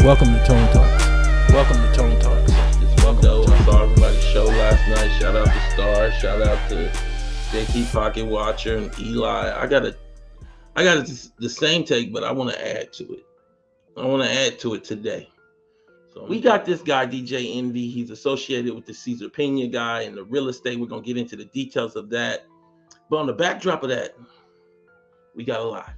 Welcome to Tonetalks. Welcome to Tonetalks. Welcome to I saw everybody's show last night. Shout out to Star. Shout out to JT Pocket Watcher and Eli. I got the same take, but I want to add to it. I want to add to it today. So we got this guy, DJ Envy. He's associated with the Cesar Pina guy and the real estate. We're going to get into the details of that. But on the backdrop of that, we got a lot.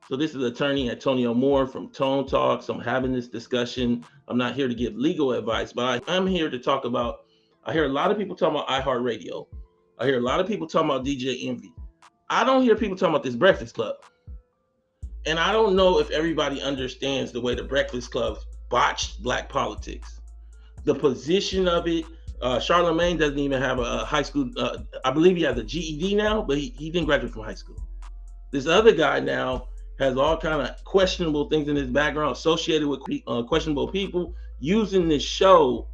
So this is attorney Antonio Moore from Tonetalks. I'm having this discussion. I'm not here to give legal advice, but I'm here to talk about, I hear a lot of people talking about iHeartRadio. I hear a lot of people talking about DJ Envy. I don't hear people talking about this Breakfast Club. And I don't know if everybody understands the way the Breakfast Club botched black politics. The position of it, Charlemagne doesn't even have a high school, I believe he has a GED now, but he didn't graduate from high school. This other guy now has all kind of questionable things in his background associated with questionable people using this show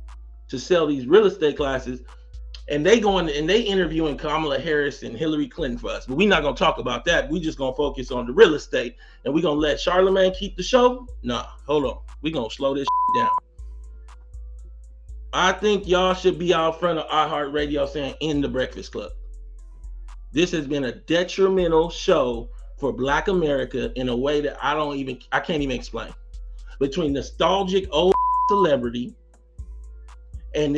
to sell these real estate classes. And they go in and they interviewing Kamala Harris and Hillary Clinton for us. But we're not going to talk about that. We're just going to focus on the real estate. And we're going to let Charlemagne keep the show? Nah, hold on. We're going to slow this down. I think y'all should be out front of iHeartRadio saying, "In the Breakfast Club." This has been a detrimental show for Black America in a way that I can't even explain. Between nostalgic old celebrity and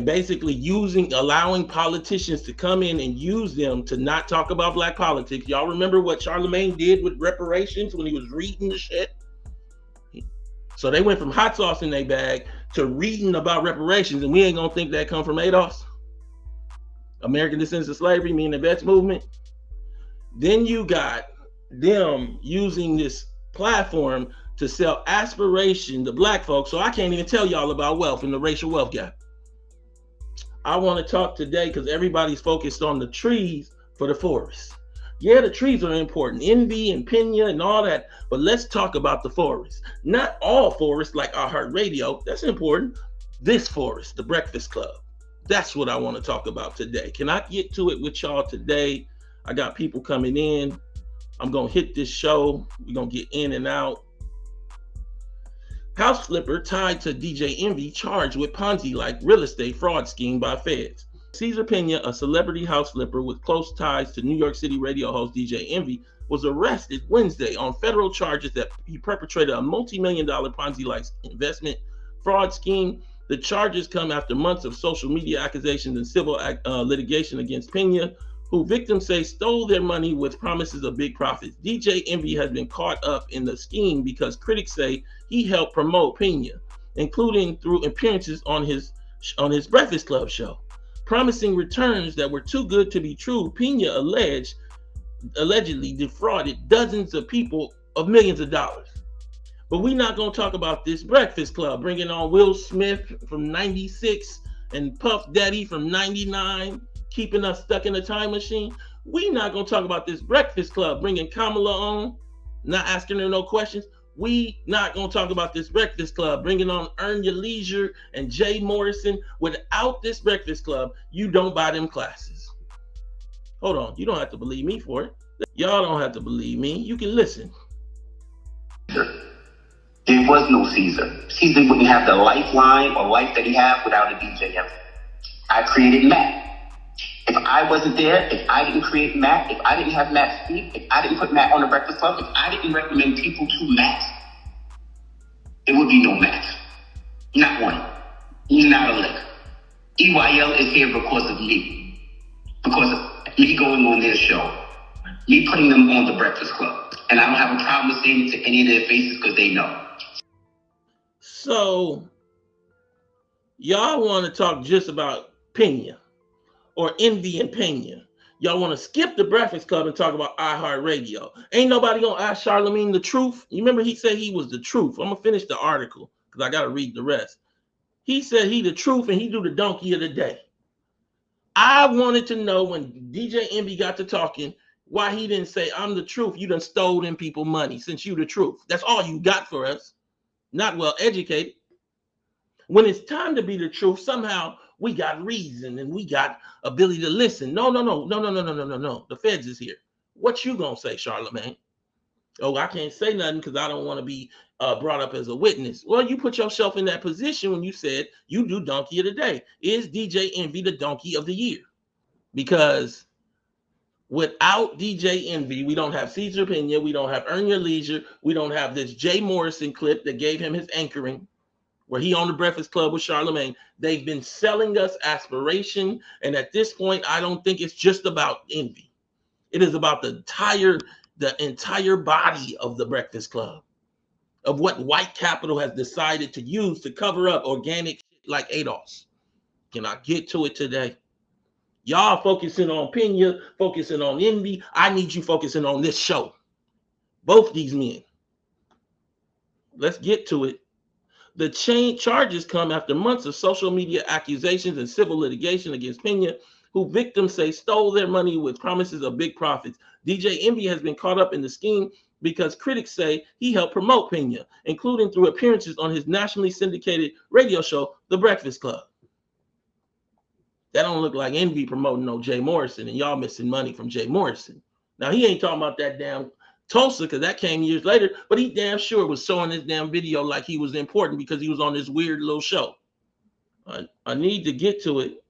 basically allowing politicians to come in and use them to not talk about black politics. Y'all remember what Charlemagne did with reparations when he was reading the shit? So they went from hot sauce in their bag to reading about reparations, and we ain't gonna think that come from ADOS. American Descendants of Slavery, meaning the vets movement. Then you got them using this platform to sell aspiration to black folks. So I can't even tell y'all about wealth and the racial wealth gap. I want to talk today because everybody's focused on the trees for the forest. Yeah, the trees are important, Envy and Pena and all that, but let's talk about the forest. Not all forests like iHeartRadio, that's important. This forest, the Breakfast Club. That's what I want to talk about today. Can I get to it with y'all today? I got people coming in. I'm going to hit this show. We're going to get in and out. House flipper tied to DJ Envy charged with Ponzi-like real estate fraud scheme by feds. Cesar Pina, a celebrity house flipper with close ties to New York City radio host DJ Envy, was arrested Wednesday on federal charges that he perpetrated a multi-million-dollar Ponzi-like investment fraud scheme. The charges come after months of social media accusations and civil litigation against Pena, who victims say stole their money with promises of big profits. DJ Envy has been caught up in the scheme because critics say he helped promote Pena, including through appearances on his Breakfast Club show. Promising returns that were too good to be true, Pena allegedly defrauded dozens of people of millions of dollars. But we're not going to talk about this Breakfast Club, bringing on Will Smith from 96 and Puff Daddy from 99, keeping us stuck in a time machine. We're not going to talk about this Breakfast Club, bringing Kamala on, not asking her no questions. We not going to talk about this Breakfast Club, bringing on Earn Your Leisure and Jay Morrison. Without this Breakfast Club, you don't buy them classes. Hold on. You don't have to believe me for it. Y'all don't have to believe me. You can listen. There was no Cesar. Cesar wouldn't have the lifeline or life that he had without a DJ Envy. I created Matt. If I wasn't there, if I didn't create Matt, if I didn't have Matt speak, if I didn't put Matt on the Breakfast Club, if I didn't recommend people to Matt, there would be no Matt. Not one. Not a lick. EYL is here because of me. Because of me going on their show. Me putting them on the Breakfast Club. And I don't have a problem with saying it to any of their faces because they know. So, y'all want to talk just about Pena or Envy and Pena. Y'all want to skip the Breakfast Club and talk about iHeartRadio. Ain't nobody going to ask Charlemagne the truth. You remember he said he was the truth. I'm going to finish the article because I got to read the rest. He said he the truth and he do the donkey of the day. I wanted to know when DJ Envy got to talking why he didn't say, "I'm the truth. You done stole them people money since you the truth." That's all you got for us. Not well educated. When it's time to be the truth, somehow we got reason and we got ability to listen. No. The feds is here. What you gonna say, Charlemagne? Oh, I can't say nothing because I don't want to be brought up as a witness. Well, you put yourself in that position when you said you do donkey of the day. Is DJ Envy the donkey of the year? Because without DJ Envy, we don't have Cesar Pina, we don't have Earn Your Leisure, we don't have this Jay Morrison clip that gave him his anchoring, where he on the Breakfast Club with Charlemagne. They've been selling us aspiration, and at this point, I don't think it's just about Envy. It is about the entire body of the Breakfast Club, of what white capital has decided to use to cover up organic shit like ADOS. Can I get to it today? Y'all focusing on Pena, focusing on Envy. I need you focusing on this show. Both these men. Let's get to it. The charges come after months of social media accusations and civil litigation against Pena, who victims say stole their money with promises of big profits. DJ Envy has been caught up in the scheme because critics say he helped promote Pena, including through appearances on his nationally syndicated radio show, The Breakfast Club. That don't look like Envy promoting no Jay Morrison, and y'all missing money from Jay Morrison. Now, he ain't talking about that damn Tulsa, because that came years later, but he damn sure was showing this damn video like he was important because he was on this weird little show. I need to get to it.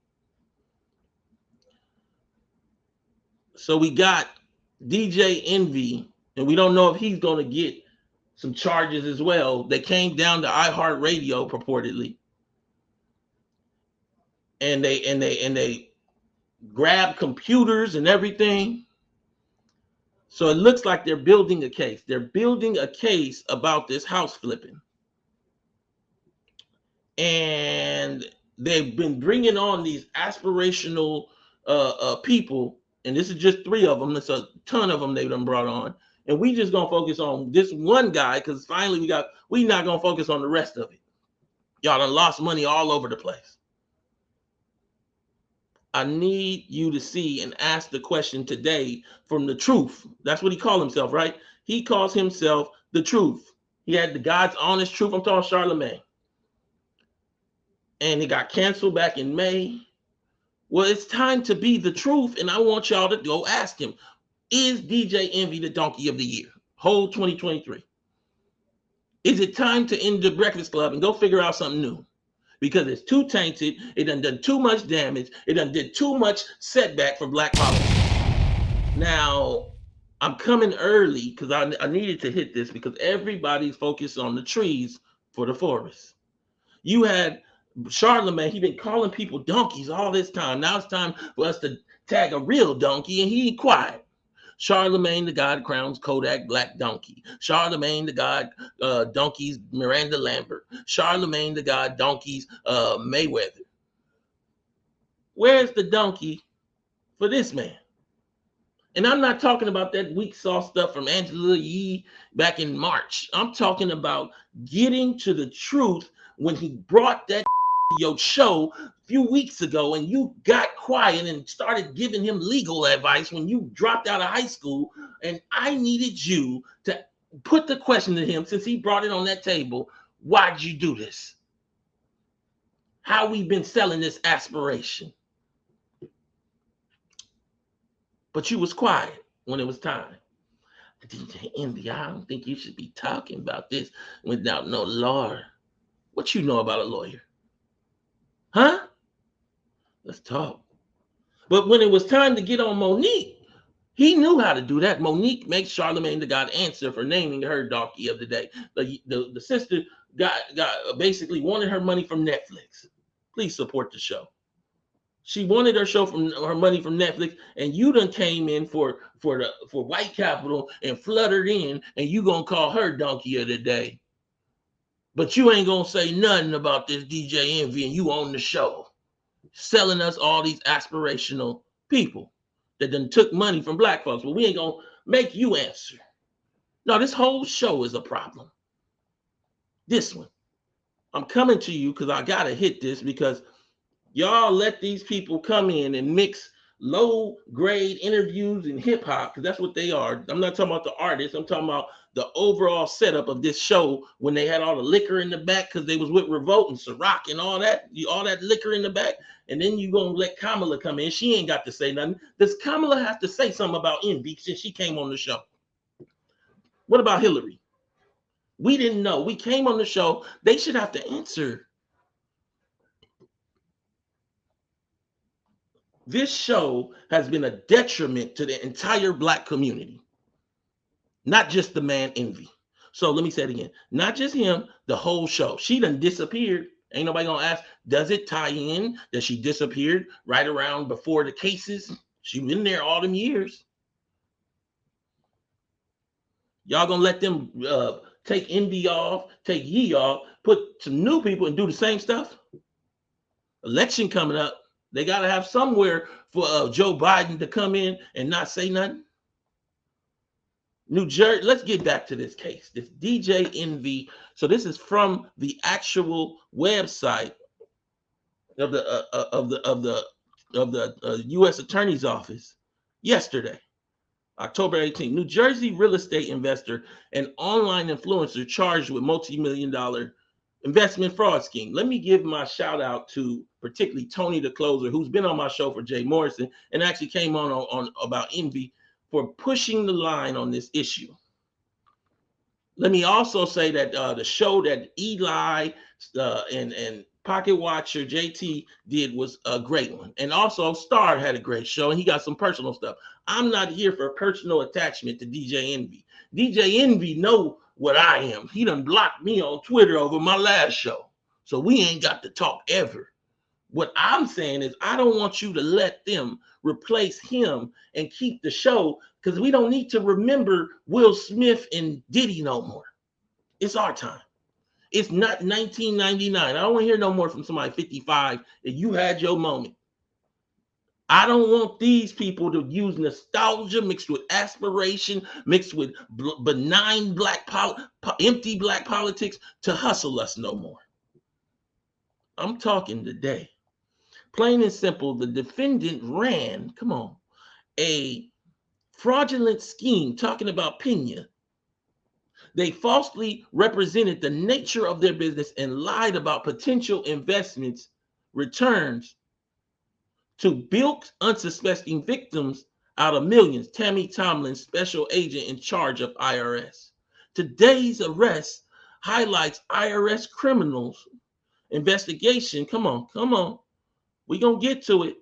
So we got DJ Envy, and we don't know if he's going to get some charges as well. They came down to iHeartRadio purportedly, and they grabbed computers and everything. So it looks like they're building a case. They're building a case about this house flipping. And they've been bringing on these aspirational people. And this is just 3 of them. There's a ton of them they've done brought on. And we just going to focus on this one guy because finally we not going to focus on the rest of it. Y'all done lost money all over the place. I need you to see and ask the question today from the truth. That's what he called himself, right? He calls himself the truth. He had the God's honest truth. I'm talking Charlemagne. And it got canceled back in May. Well, it's time to be the truth, and I want y'all to go ask him, is DJ Envy the donkey of the year? Whole 2023. Is it time to end the Breakfast Club and go figure out something new? Because it's too tainted, it done too much damage, it done did too much setback for black politics. Now, I'm coming early because I needed to hit this because everybody's focused on the trees for the forest. You had Charlemagne, he been calling people donkeys all this time. Now it's time for us to tag a real donkey, and he ain't quiet. Charlemagne the God crowns Kodak Black Donkey. Charlemagne the God donkeys Miranda Lambert. Charlemagne the God donkeys Mayweather. Where's the donkey for this man? And I'm not talking about that weak sauce stuff from Angela Yee back in March. I'm talking about getting to the truth when he brought that your show a few weeks ago and you got quiet and started giving him legal advice when you dropped out of high school. And I needed you to put the question to him since he brought it on that table. Why'd you do this? How we been selling this aspiration? But you was quiet when it was time. DJ Envy, I don't think you should be talking about this without no lawyer. What you know about a lawyer? Huh? Let's talk. But when it was time to get on Monique, he knew how to do that. Monique makes Charlemagne the God answer for naming her donkey of the day. The sister got basically wanted her money from Netflix. Please support the show. She wanted her money from Netflix, and you done came in for white capital and fluttered in, and you gonna call her donkey of the day. But you ain't gonna say nothing about this DJ Envy, and you own the show, selling us all these aspirational people that done took money from black folks. But we ain't gonna make you answer. No, this whole show is a problem. This one. I'm coming to you because I gotta hit this because y'all let these people come in and mix low grade interviews and hip hop because that's what they are. I'm not talking about the artists. I'm talking about the overall setup of this show when they had all the liquor in the back because they was with Revolt and Ciroc and all that liquor in the back. And then you gonna let Kamala come in. She ain't got to say nothing. Does Kamala have to say something about Envy since she came on the show? What about Hillary? We didn't know. We came on the show. They should have to answer. This show has been a detriment to the entire Black community, not just the man Envy. So let me say it again. Not just him, the whole show. She done disappeared. Ain't nobody gonna ask, does it tie in that she disappeared right around before the cases? She been there all them years. Y'all gonna let them take Envy off, take Yee off, put some new people and do the same stuff? Election coming up. They got to have somewhere for Joe Biden to come in and not say nothing. New Jersey, let's get back to this case. This DJ Envy. So this is from the actual website of the U.S. Attorney's Office yesterday, October 18th. New Jersey real estate investor and online influencer charged with multi-million-dollar investment fraud scheme. Let me give my shout out to particularly Tony the Closer, who's been on my show for Jay Morrison and actually came on about Envy, for pushing the line on this issue. Let me also say that the show that Eli and Pocket Watcher JT did was a great one. And also Star had a great show and he got some personal stuff. I'm not here for personal attachment to DJ Envy. DJ Envy know what I am. He done blocked me on Twitter over my last show. So we ain't got to talk ever. What I'm saying is I don't want you to let them replace him and keep the show, because we don't need to remember Will Smith and Diddy no more. It's our time. It's not 1999. I don't want to hear no more from somebody 55 that you had your moment. I don't want these people to use nostalgia mixed with aspiration, mixed with benign empty black politics to hustle us no more. I'm talking today. Plain and simple, the defendant ran, a fraudulent scheme talking about Pena. They falsely represented the nature of their business and lied about potential investments returns to bilk unsuspecting victims out of millions. Tammy Tomlin, special agent in charge of IRS. Today's arrest highlights IRS criminals investigation. Come on. We're going to get to it.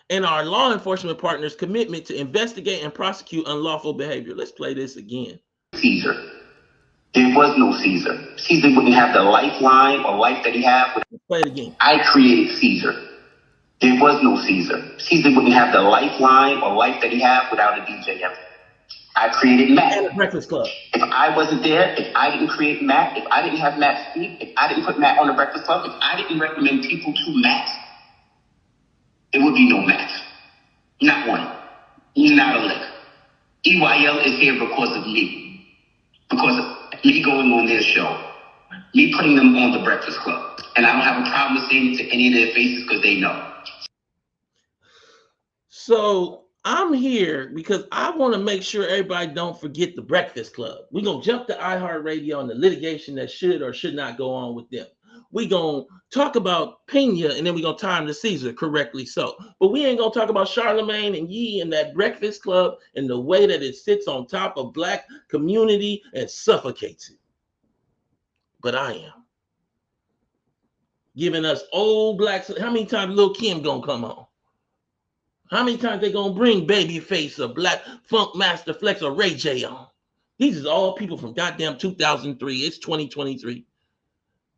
And our law enforcement partners' commitment to investigate and prosecute unlawful behavior. Let's play this again. Cesar. There was no Cesar. Cesar wouldn't have the lifeline or life that he had. Let's play it again. I created Cesar. There was no Cesar. Cesar wouldn't have the lifeline or life that he had without a DJ Envy. I created Matt. And the Breakfast Club. If I wasn't there, if I didn't create Matt, if I didn't have Matt speak, if I didn't put Matt on the Breakfast Club, if I didn't recommend people to Matt, there would be no Matt. Not one. Not a lick. EYL is here because of me. Because of me going on their show. Me putting them on the Breakfast Club. And I don't have a problem saying it to any of their faces because they know. So I'm here because I want to make sure everybody don't forget the Breakfast Club. We're going to jump to iHeartRadio and the litigation that should or should not go on with them. We're going to talk about Pena and then we're going to tie him to Cesar, correctly so. But we ain't going to talk about Charlemagne and Yee and that Breakfast Club and the way that it sits on top of black community and suffocates it. But I am. Giving us old blacks. How many times Lil' Kim going to come on? How many times they gonna bring Babyface or Black Funk Master Flex or Ray J on? These is all people from goddamn 2003. It's 2023.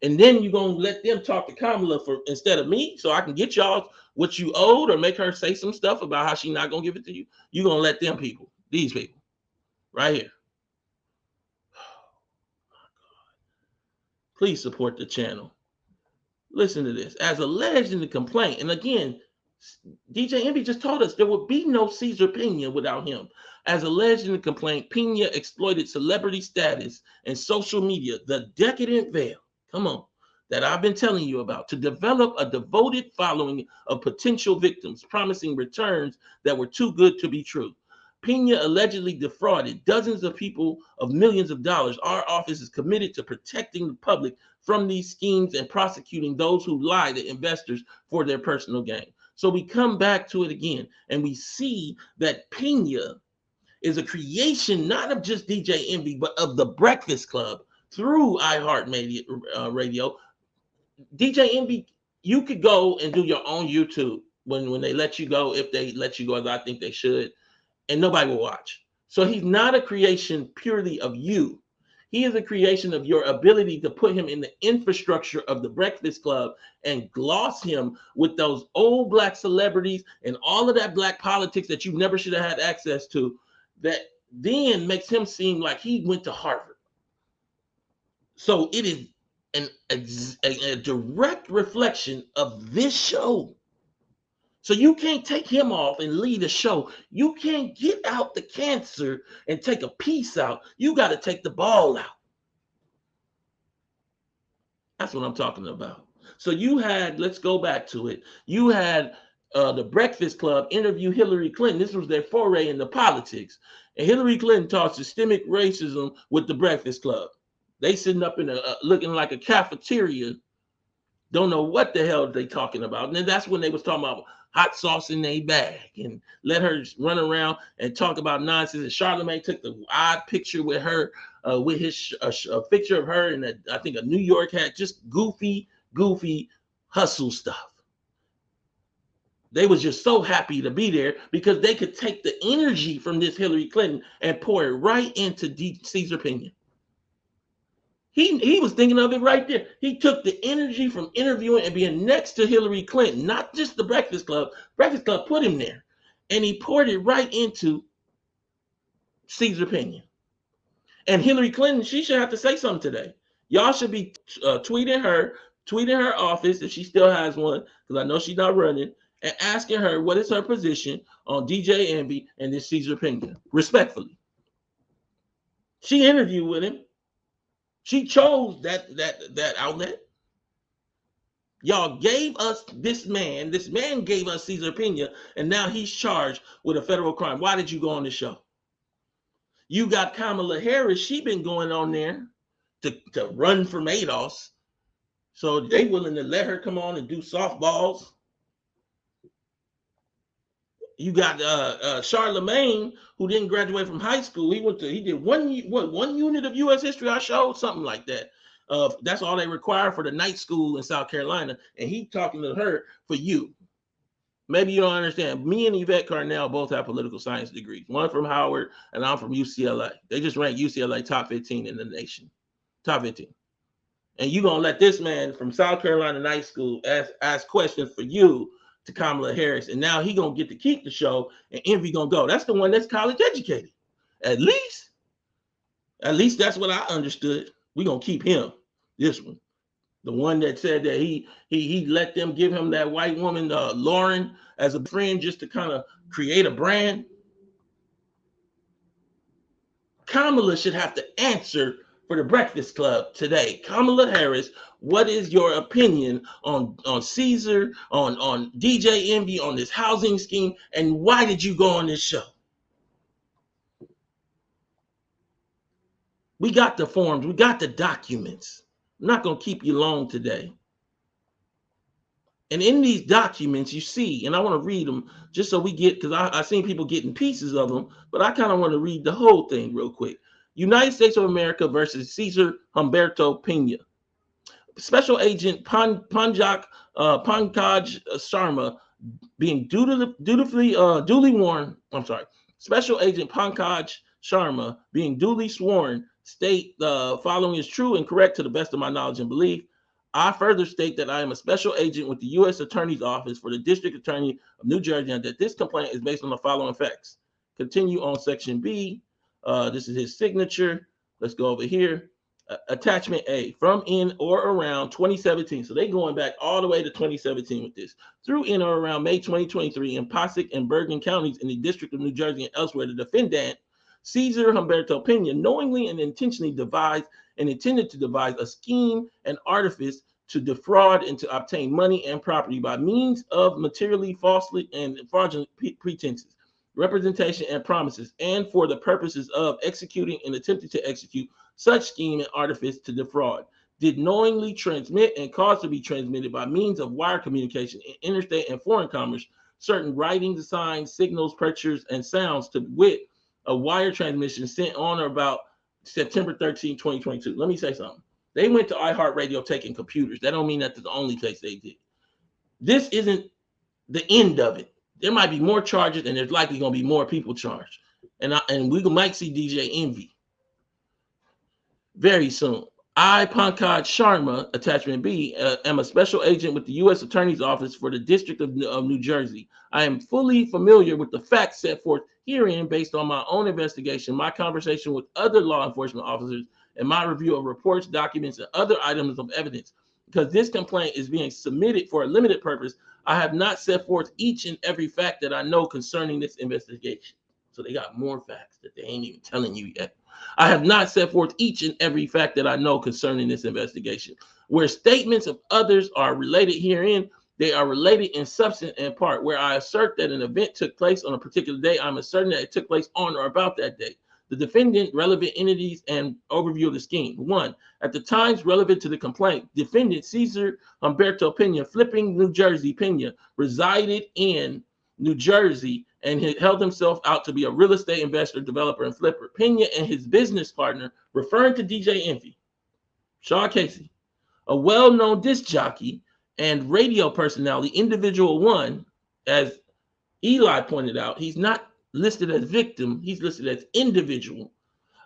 And then you're gonna let them talk to Kamala for instead of me, so I can get y'all what you owed or make her say some stuff about how she not gonna give it to you. You're gonna let them people, these people, right here. Please support the channel. Listen to this. As alleged in the complaint, and again, DJ Envy just told us there would be no Cesar Pina without him. As alleged in the complaint, Pina exploited celebrity status and social media, the decadent veil, that I've been telling you about, to develop a devoted following of potential victims, promising returns that were too good to be true. Pina allegedly defrauded dozens of people of millions of dollars. Our office is committed to protecting the public from these schemes and prosecuting those who lie to investors for their personal gain. So we come back to it again, and we see that Pena is a creation not of just DJ Envy, but of the Breakfast Club through iHeartMedia Radio. DJ Envy, you could go and do your own YouTube when they let you go, if they let you go, as I think they should, and nobody will watch. So he's not a creation purely of you. He is a creation of your ability to put him in the infrastructure of the Breakfast Club and gloss him with those old black celebrities and all of that black politics that you never should have had access to, that then makes him seem like he went to Harvard. So it is a direct reflection of this show. So you can't take him off and lead a show. You can't get out the cancer and take a piece out. You got to take the ball out. That's what I'm talking about. So you had, let's go back to it. You had the Breakfast Club interview Hillary Clinton. This was their foray into politics. And Hillary Clinton taught systemic racism with the Breakfast Club. They sitting up in looking like a cafeteria. Don't know what the hell they talking about. And then that's when they was talking about hot sauce in their bag and let her run around and talk about nonsense. And Charlamagne took the odd picture with her, with his a picture of her in I think a New York hat, just goofy hustle stuff. They was just so happy to be there because they could take the energy from this Hillary Clinton and pour it right into Cesar Pina. He was thinking of it right there. He took the energy from interviewing and being next to Hillary Clinton, not just the Breakfast Club. Breakfast Club put him there. And he poured it right into Cesar Pina. And Hillary Clinton, she should have to say something today. Y'all should be tweeting her office, if she still has one, because I know she's not running, and asking her what is her position on DJ Envy and this Cesar Pina, respectfully. She interviewed with him. She chose that outlet. Y'all gave us this man. This man gave us Cesar Pina, and now he's charged with a federal crime. Why did you go on the show? You got Kamala Harris. She been going on there to run from ADOS. So they willing to let her come on and do softballs. You got Charlamagne, who didn't graduate from high school. He did one unit of U.S. history. I showed something like that. That's all they require for the night school in South Carolina. And he talking to her for you. Maybe you don't understand. Me and Yvette Carnell both have political science degrees. One from Howard, and I'm from UCLA. They just ranked UCLA top 15 in the nation. Top 15. And you gonna let this man from South Carolina night school ask questions for you to Kamala Harris, and now he gonna get to keep the show, and Envy gonna go. That's the one that's college educated. At least that's what I understood. We gonna keep him. This one, the one that said that he let them give him that white woman Lauren as a friend just to kind of create a brand. Kamala should have to answer for the Breakfast Club today. Kamala Harris, what is your opinion on Cesar, on DJ Envy, on this housing scheme, and why did you go on this show? We got the forms, we got the documents. I'm not going to keep you long today. And in these documents, you see, and I want to read them just so we get, because I seen people getting pieces of them, but I kind of want to read the whole thing real quick. United States of America versus Cesar Humberto Pina. Special Agent Pankaj Sharma being duly warned. I'm sorry. Special Agent Pankaj Sharma being duly sworn state the following is true and correct to the best of my knowledge and belief. I further state that I am a special agent with the U.S. Attorney's Office for the District Attorney of New Jersey and that this complaint is based on the following facts. Continue on Section B. This is his signature. Let's go over here. Attachment A, from in or around 2017. So they going back all the way to 2017 with this. Through in or around May 2023 in Passaic and Bergen counties in the District of New Jersey and elsewhere, the defendant, Cesar Humberto Pina, knowingly and intentionally intended to devise a scheme and artifice to defraud and to obtain money and property by means of materially falsely and fraudulent pretenses, representation and promises, and for the purposes of executing and attempting to execute such scheme and artifice to defraud, did knowingly transmit and cause to be transmitted by means of wire communication in interstate and foreign commerce certain writings, signs, signals, pictures, and sounds to wit a wire transmission sent on or about September 13, 2022. Let me say something. They went to iHeartRadio taking computers. That don't mean that's the only place they did. This isn't the end of it. There might be more charges, and there's likely going to be more people charged. And we might see DJ Envy very soon. I, Pankaj Sharma, Attachment B, am a special agent with the U.S. Attorney's Office for the District of New Jersey. I am fully familiar with the facts set forth herein based on my own investigation, my conversation with other law enforcement officers, and my review of reports, documents, and other items of evidence. Because this complaint is being submitted for a limited purpose, I have not set forth each and every fact that I know concerning this investigation. So they got more facts that they ain't even telling you yet. I have not set forth each and every fact that I know concerning this investigation. Where statements of others are related herein, they are related in substance and part. Where I assert that an event took place on a particular day, I'm asserting that it took place on or about that day. The defendant, relevant entities, and overview of the scheme. 1. At the times relevant to the complaint, defendant Cesar Humberto Pina, Flipping, New Jersey, Pena, resided in New Jersey and held himself out to be a real estate investor, developer, and flipper. Pena and his business partner, referring to DJ Envy, Shaw Casey, a well-known disc jockey and radio personality, individual one, as Eli pointed out, he's not listed as victim, he's listed as individual,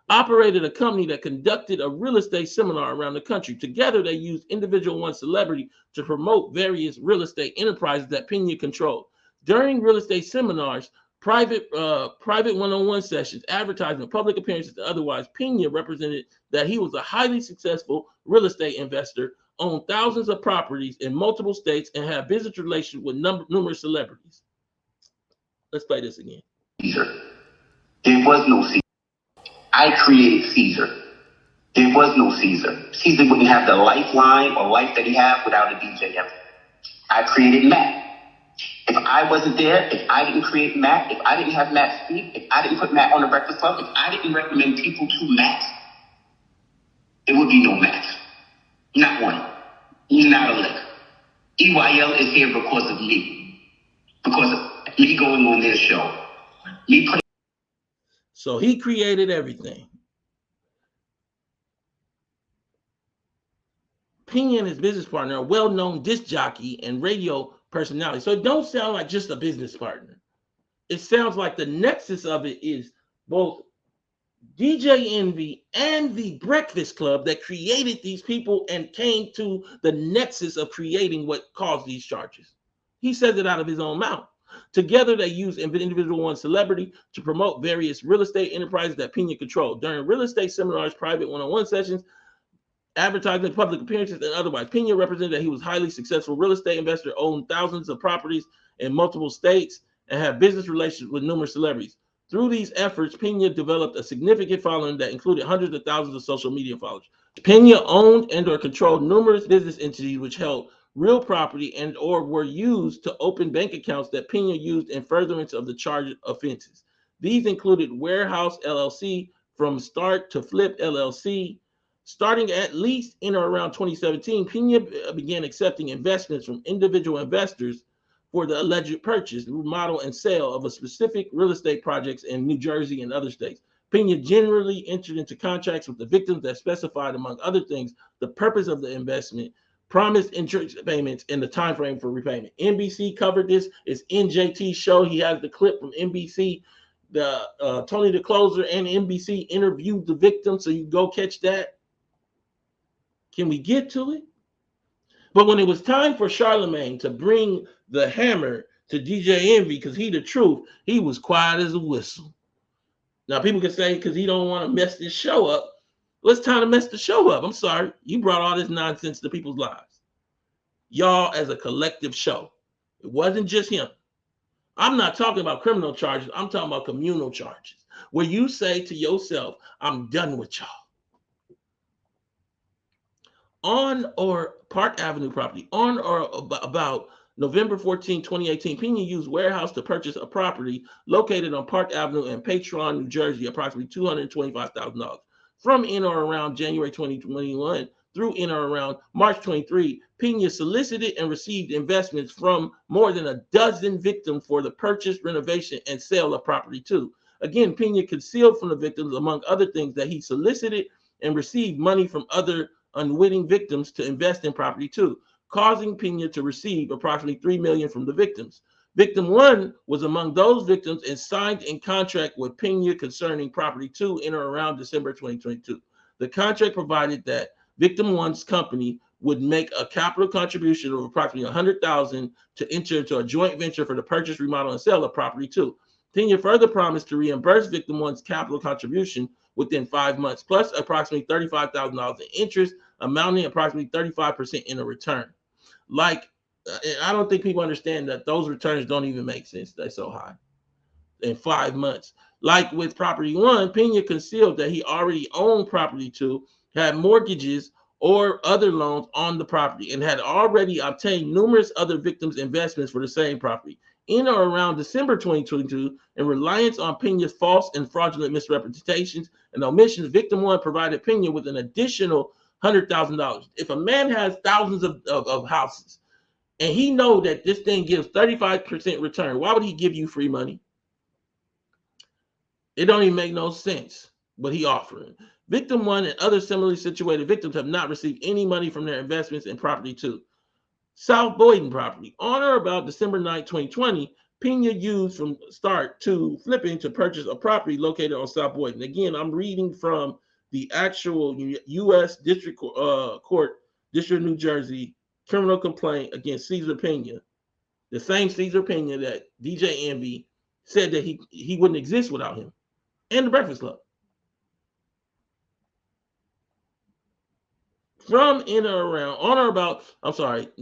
operated a company that conducted a real estate seminar around the country. Together, they used individual one celebrity to promote various real estate enterprises that Pena controlled. During real estate seminars, private one-on-one sessions, advertisement, public appearances, and otherwise, Pena represented that he was a highly successful real estate investor, owned thousands of properties in multiple states, and had business relations with numerous celebrities. Let's play this again. Caesar. There was no Caesar. I created Caesar. There was no Caesar. Caesar wouldn't have the lifeline or life that he has without a DJ Envy. I created Matt. If I wasn't there, if I didn't create Matt, if I didn't have Matt speak, if I didn't put Matt on the Breakfast Club, if I didn't recommend people to Matt, there would be no Matt. Not one. Not a lick. EYL is here because of me. Because of me going on their show. Me putting. So he created everything. Pena and his business partner, a well-known disc jockey and radio personality. So it don't sound like just a business partner. It sounds like the nexus of it is both DJ Envy and the Breakfast Club that created these people and came to the nexus of creating what caused these charges. He says it out of his own mouth. Together, they use individual one celebrity to promote various real estate enterprises that Pena controlled. During real estate seminars, private one-on-one sessions, advertising, public appearances, and otherwise, Pena represented that he was a highly successful real estate investor, owned thousands of properties in multiple states, and had business relations with numerous celebrities. Through these efforts, Pena developed a significant following that included hundreds of thousands of social media followers. Pena owned and or controlled numerous business entities which held real property and or were used to open bank accounts that Pena used in furtherance of the charged offenses. These included Warehouse LLC, From Start to Flip LLC. Starting at least in or around 2017, Pena began accepting investments from individual investors for the alleged purchase, remodel, and sale of a specific real estate projects in New Jersey and other states. Pena generally entered into contracts with the victims that specified, among other things, the purpose of the investment, promised interest payments, and the time frame for repayment. NBC covered this. It's NJT's show. He has the clip from NBC. The Tony the Closer and NBC interviewed the victim, so you go catch that. Can we get to it? But when it was time for Charlemagne to bring the hammer to DJ Envy, because he the truth, he was quiet as a whistle. Now, people can say because he don't want to mess this show up. Well, it's time to mess the show up. I'm sorry. You brought all this nonsense to people's lives. Y'all as a collective show. It wasn't just him. I'm not talking about criminal charges. I'm talking about communal charges, where you say to yourself, I'm done with y'all. On or Park Avenue property, on or about November 14, 2018, Pena used Warehouse to purchase a property located on Park Avenue in Patron, New Jersey, approximately $225,000. From in or around January 2021 through in or around March 23, Pena solicited and received investments from more than a dozen victims for the purchase, renovation, and sale of property too. Again, Pena concealed from the victims, among other things, that he solicited and received money from other unwitting victims to invest in property 2, causing Pena to receive approximately $3 million from the victims. Victim 1 was among those victims and signed in contract with Pena concerning property 2 in or around December 2022. The contract provided that Victim 1's company would make a capital contribution of approximately $100,000 to enter into a joint venture for the purchase, remodel, and sale of property 2. Pena further promised to reimburse Victim 1's capital contribution within 5 months, plus approximately $35,000 in interest, amounting approximately 35% in a return. Like, I don't think people understand that those returns don't even make sense. They're so high in 5 months. Like with property 1, Pena concealed that he already owned property 2, had mortgages or other loans on the property, and had already obtained numerous other victims' investments for the same property. In or around December 2022, in reliance on Pena's false and fraudulent misrepresentations and omissions, Victim 1 provided Pena with an additional $100,000. If a man has thousands of houses and he know that this thing gives 35% return, why would he give you free money? It don't even make no sense what he offering. Victim 1 and other similarly situated victims have not received any money from their investments in property 2. South Boyden property. On or about December 9, 2020, Pena used from start to flipping to purchase a property located on South Boyden. Again, I'm reading from the actual U.S. District Court, District of New Jersey, criminal complaint against Cesar Pina. The same Cesar Pina that DJ Envy said that he wouldn't exist without him. And the Breakfast Club. From in or around, on or about,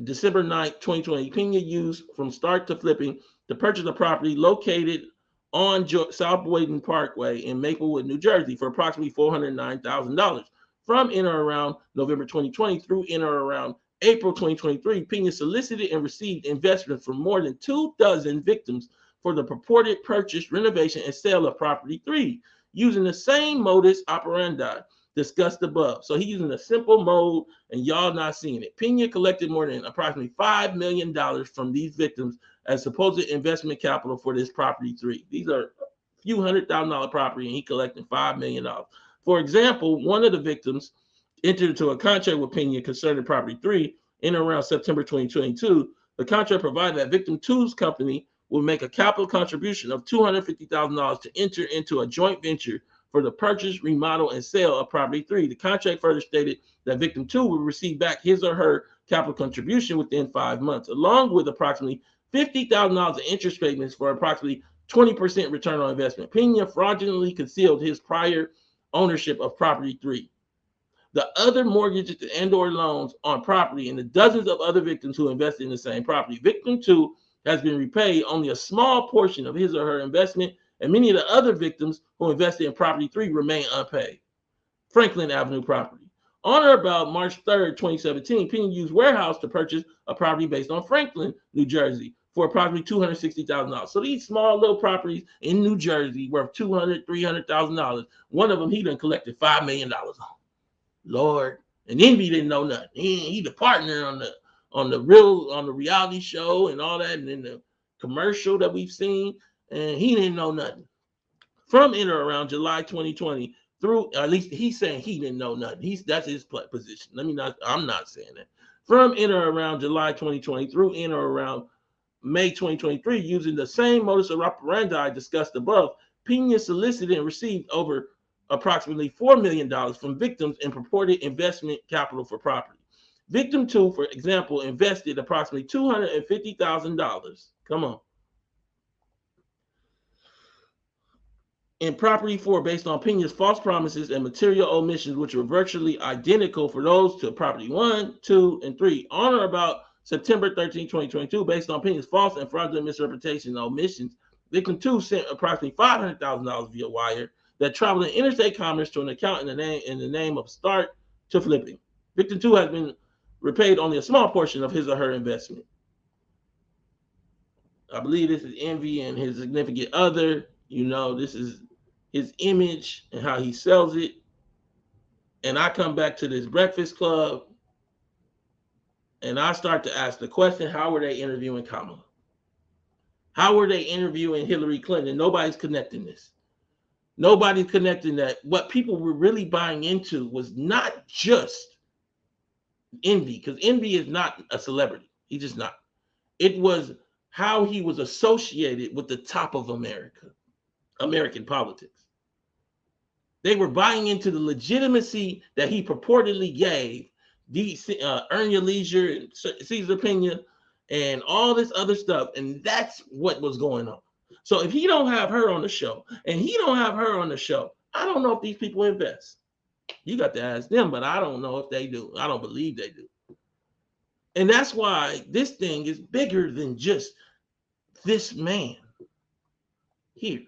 December 9th, 2020, Pena used from start to flipping to purchase a property located on South Boyden Parkway in Maplewood, New Jersey for approximately $409,000. From in or around November 2020 through in or around April 2023, Pena solicited and received investments from more than 24 victims for the purported purchase, renovation, and sale of property 3, using the same modus operandi discussed above. So he's using a simple mode, and y'all not seeing it. Pena collected more than approximately $5 million from these victims as supposed investment capital for this property 3. These are a few $100,000 property, and he collected $5 million. For example, one of the victims entered into a contract with Pena concerning property 3 in around September 2022. The contract provided that Victim 2's company will make a capital contribution of $250,000 to enter into a joint venture for the purchase, remodel, and sale of property 3. The contract further stated that Victim 2 will receive back his or her capital contribution within 5 months, along with approximately $50,000 in interest payments for approximately 20% return on investment. Pena fraudulently concealed his prior ownership of property 3. The other mortgages and or loans on property and the dozens of other victims who invested in the same property. Victim 2 has been repaid only a small portion of his or her investment, and many of the other victims who invested in property 3 remain unpaid. Franklin Avenue property. On or about March 3rd, 2017, Pena used warehouse to purchase a property based on Franklin, New Jersey for approximately $260,000. So these small little properties in New Jersey worth $200,000, $300,000. One of them he done collected $5 million on. Lord. And Envy didn't know nothing. He the partner on the reality show and all that, and in the commercial that we've seen, and he didn't know nothing. From in or around July 2020 through, at least he's saying he didn't know nothing. That's his position. I'm not saying that. From in or around July 2020 through in or around May 2023, using the same modus operandi discussed above, Pena solicited and received over approximately $4 million from victims in purported investment capital for property. Victim 2, for example, invested approximately $250,000. Come on. In property 4 based on Pena's false promises and material omissions, which were virtually identical for those to property 1, 2, and 3. On or about September 13, 2022, based on Pena's false and fraudulent misrepresentation and omissions, Victim 2 sent approximately $500,000 via wire that traveled in interstate commerce to an account in the name of Start to Flipping. Victim 2 has been repaid only a small portion of his or her investment. I believe this is Envy and his significant other. This is his image and how he sells it. And I come back to this Breakfast Club and I start to ask the question, how were they interviewing Kamala? How were they interviewing Hillary Clinton? Nobody's connecting this. Nobody's connecting that. What people were really buying into was not just Envy, because Envy is not a celebrity. He's just not. It was how he was associated with the top of American politics. They were buying into the legitimacy that he purportedly gave Earn Your Leisure, Cesar Pina, and all this other stuff. And that's what was going on. So if he don't have her on the show and he don't have her on the show, I don't know if these people invest. You got to ask them, but I don't know if they do. I don't believe they do. And that's why this thing is bigger than just this man here.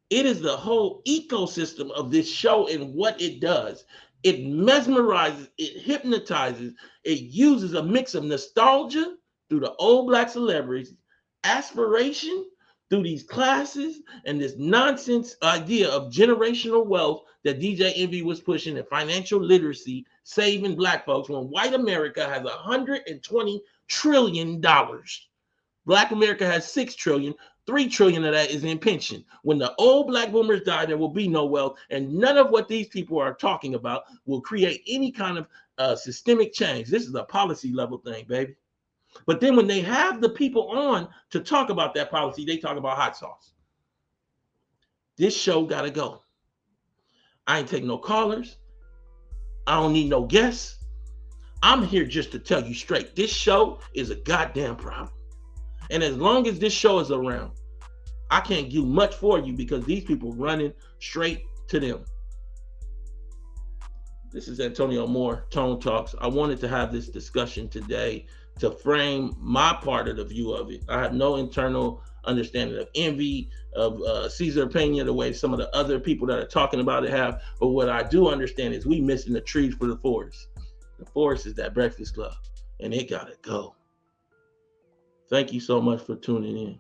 It is the whole ecosystem of this show and what it does. It mesmerizes, it hypnotizes, it uses a mix of nostalgia through the old Black celebrities, aspiration through these classes, and this nonsense idea of generational wealth that DJ Envy was pushing, and financial literacy, saving Black folks, when white America has $120 trillion. Black America has $6 trillion. $3 trillion of that is in pension. When the old Black boomers die, there will be no wealth, and none of what these people are talking about will create any kind of systemic change. This is a policy level thing, baby. But then when they have the people on to talk about that policy, they talk about hot sauce. This show got to go. I ain't taking no callers. I don't need no guests. I'm here just to tell you straight. This show is a goddamn problem. And as long as this show is around, I can't do much for you because these people running straight to them. This is Antonio Moore, Tone Talks. I wanted to have this discussion today to frame my part of the view of it. I have no internal understanding of Envy, of Cesar Pina, the way some of the other people that are talking about it have. But what I do understand is we missing the trees for the forest. The forest is that Breakfast Club, and it gotta go. Thank you so much for tuning in.